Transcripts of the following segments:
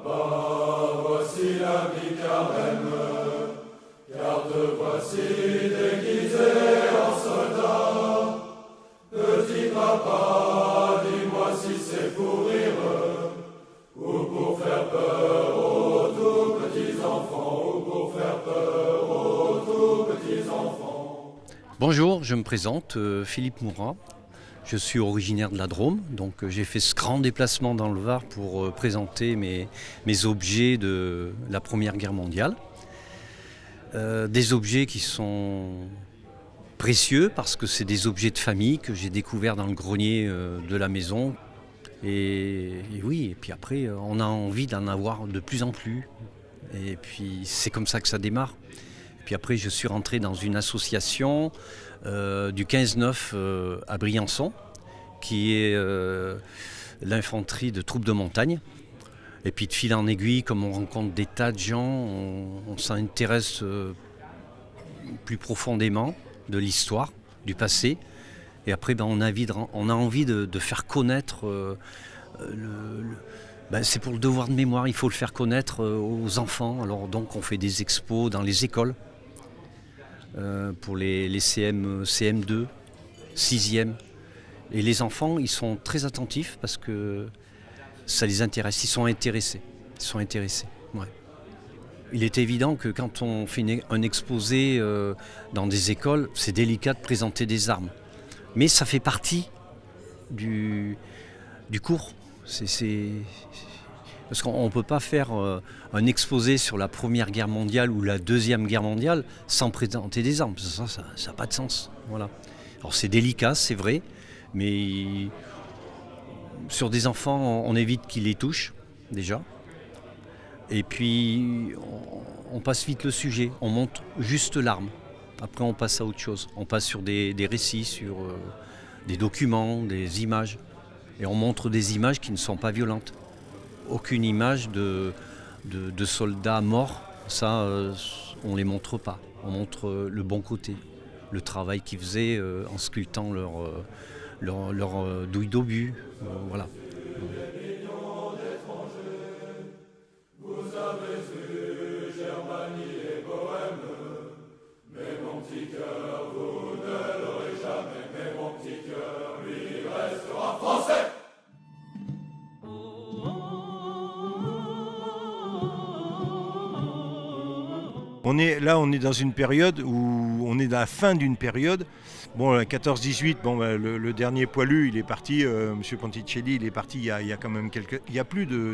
Papa, voici la vie carême, car te voici déguisé en soldat. Petit papa, dis-moi si c'est pour rire ou pour faire peur aux tout petits enfants, ou pour faire peur aux tout petits enfants. Bonjour, je me présente, Philippe Mourat. Je suis originaire de la Drôme, donc j'ai fait ce grand déplacement dans le Var pour présenter mes objets de la Première Guerre mondiale. Des objets qui sont précieux parce que c'est des objets de famille que j'ai découverts dans le grenier de la maison. Et oui, et puis après on a envie d'en avoir de plus en plus. Et puis c'est comme ça que ça démarre. Et puis après je suis rentré dans une association du 15-9 à Briançon, qui est l'infanterie de troupes de montagne. Et puis de fil en aiguille, comme on rencontre des tas de gens, on s'intéresse plus profondément de l'histoire, du passé. Et après, on a envie de faire connaître, c'est pour le devoir de mémoire, il faut le faire connaître aux enfants. Alors donc on fait des expos dans les écoles, pour les CM2, 6e. Et les enfants, ils sont très attentifs parce que ça les intéresse, ils sont intéressés. Ouais. Il est évident que quand on fait un exposé dans des écoles, c'est délicat de présenter des armes. Mais ça fait partie du cours. Parce qu'on ne peut pas faire un exposé sur la Première Guerre mondiale ou la Deuxième Guerre mondiale sans présenter des armes. Ça n'a pas de sens. Voilà. Alors c'est délicat, c'est vrai, mais sur des enfants, on évite qu'ils les touchent, déjà. Et puis, on passe vite le sujet. On montre juste l'arme. Après, on passe à autre chose. On passe sur des récits, sur des documents, des images. Et on montre des images qui ne sont pas violentes. Aucune image de soldats morts, ça, on ne les montre pas. On montre le bon côté, le travail qu'ils faisaient en sculptant leur douille d'obus. Voilà. Vous avez eu Germanie et Bohème, mais mon petit cœur, vous ne l'aurez jamais, mais mon petit cœur, lui, restera français. On est dans une période où on est dans la fin d'une période. Bon, 14-18, le dernier poilu, il est parti, M. Ponticelli, il est parti il y a quand même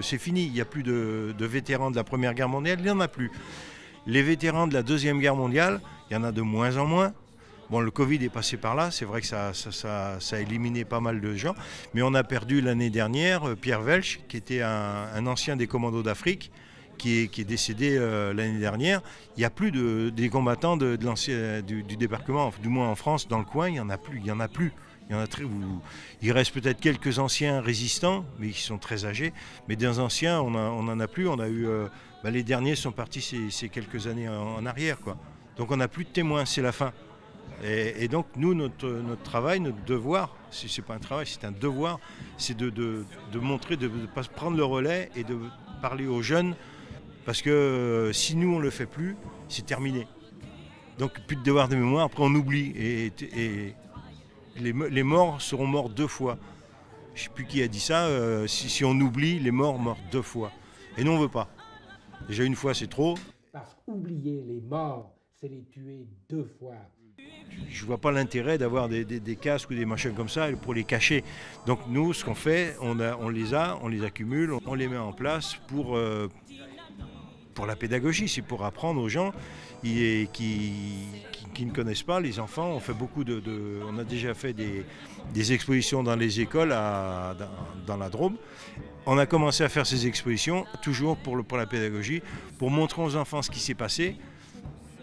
c'est fini, il n'y a plus de vétérans de la Première Guerre mondiale, il n'y en a plus. Les vétérans de la Deuxième Guerre mondiale, il y en a de moins en moins. Bon, le Covid est passé par là, c'est vrai que ça a éliminé pas mal de gens, mais on a perdu l'année dernière Pierre Welch, qui était un ancien des commandos d'Afrique, qui est décédé l'année dernière. Il n'y a plus des combattants du débarquement, du moins en France, dans le coin, il n'y en a plus. Il reste peut-être quelques anciens résistants, mais qui sont très âgés. Mais des anciens, on n'en a plus. On a eu, les derniers sont partis ces quelques années en arrière, quoi. Donc on n'a plus de témoins, c'est la fin. Et donc nous, notre travail, notre devoir, c'est pas un travail, c'est un devoir, c'est de montrer, de prendre le relais et de parler aux jeunes. Parce que si nous on ne le fait plus, c'est terminé. Donc plus de devoir de mémoire, après on oublie. Et les morts seront morts 2 fois. Je ne sais plus qui a dit ça, si on oublie, les morts meurent 2 fois. Et nous on ne veut pas. Déjà une fois c'est trop. Parce qu'oublier les morts, c'est les tuer 2 fois. Je ne vois pas l'intérêt d'avoir des casques ou des machins comme ça pour les cacher. Donc nous, ce qu'on fait, on les accumule, on les met en place pour la pédagogie, c'est pour apprendre aux gens qui ne connaissent pas, les enfants. On fait on a déjà fait des expositions dans les écoles dans la Drôme. On a commencé à faire ces expositions, toujours pour la pédagogie, pour montrer aux enfants ce qui s'est passé,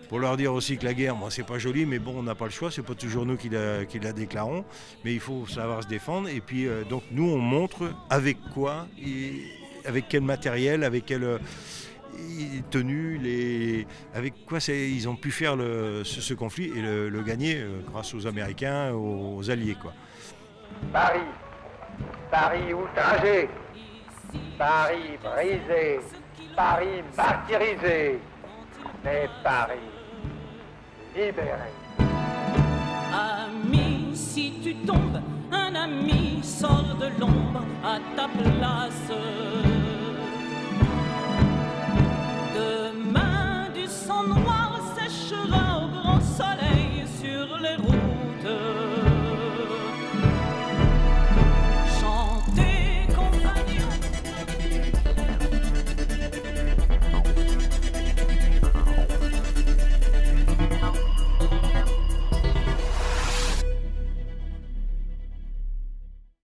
pour leur dire aussi que la guerre, c'est pas joli, mais bon, on n'a pas le choix, c'est pas toujours nous qui la déclarons, mais il faut savoir se défendre. Et puis, donc, nous, on montre avec quoi, avec quel matériel, avec quelle tenue, avec quoi ils ont pu faire ce conflit et le gagner grâce aux Américains, aux Alliés, quoi. Paris outragé, Paris brisé, Paris martyrisé, mais Paris libéré. Ami, si tu tombes, un ami sort de l'ombre à ta place. Demain, du sang noir séchera au grand soleil sur les routes.